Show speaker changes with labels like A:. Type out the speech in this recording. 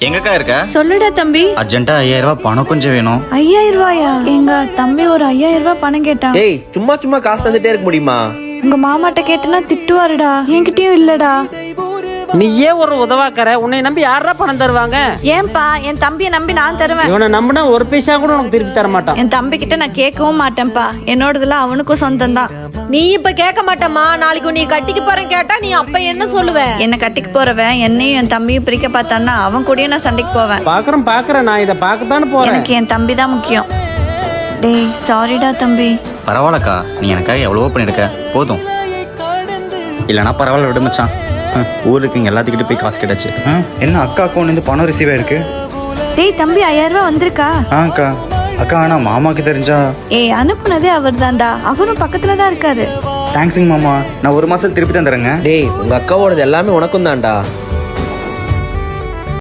A: எங்கக்கா இருக்க?
B: சொல்லுடா தம்பி.
A: அர்ஜென்ட்டா 5000 ரூபாய் பணம் கொஞ்சம் வேணும்.
B: 5000 ரூபாயா? எங்க தம்பி ஒரு 5000 ரூபாய் பணம் கேட்டான்.
C: ஏய் சும்மா சும்மா காசு தந்துட்டே இருக்க முடியுமா?
B: உங்க மாமாட்ட கேட்டனா திட்டுவாருடா. என்கிட்டயும் இல்லடா.
D: நீயே ஒரு உதவாக்கற, உன்னை நம்பி யாரா பணம் தருவாங்க?
B: ஏன்பா என் தம்பியை நம்பி நான் தருவேன்.
D: இவனை நம்பினா ஒரு பைசா கூட உனக்கு திருப்பி தர மாட்டான்.
B: என் தம்பி கிட்ட நான் கேட்கவும் மாட்டேன்ப்பா. என்னோடதுல அவனுக்கும் சொந்தம் தான்.
E: நீ இப்ப கேட்க மாட்டேம்மா. நாளைக்கு நீ கட்டிக்கு போறேன் கேட்டா நீ அப்ப என்ன சொல்லுவ?
B: என்ன கட்டிக்கு போறவன் என்னையும் என் தம்பியும் பிரிக்க பார்த்தான்னா அவன் கூடயும் நான் சண்டைக்கு போவேன்.
D: பாக்குறேன் நான் இதை பார்க்கத்தானே போறேன்.
B: எனக்கு என் தம்பி தான் முக்கியம். டேய் சாரிடா தம்பி.
A: பரவாயில்லக்கா, நீ எனக்காக எவ்வளவோ பண்ணிருக்க, போதும். இல்லைனா பரவாயில்ல, விடு மச்சான். ஊருக்கு இங்கே எல்லாத்துக்கிட்ட போய் காசு கிடச்சி. என்ன அக்கா அக்கௌண்ட்லேருந்து பணம் ரிசீவ் ஆயிருக்கு?
B: டேய் தம்பி 5000 ரூபாய் வந்திருக்கா?
A: அக்கா அக்கா, ஆனால் மாமாவுக்கு தெரிஞ்சா?
B: ஏய் அனுப்புனதே அவர் தான்டா. அவரும் பக்கத்துல தான் இருக்காரு.
A: தேங்க்ஸுங்க மாமா, நான் 1 மாசம் திருப்பி தந்துடுறேங்க.
C: டேய் உங்க அக்காவோடது எல்லாமே உனக்கும் தான்டா.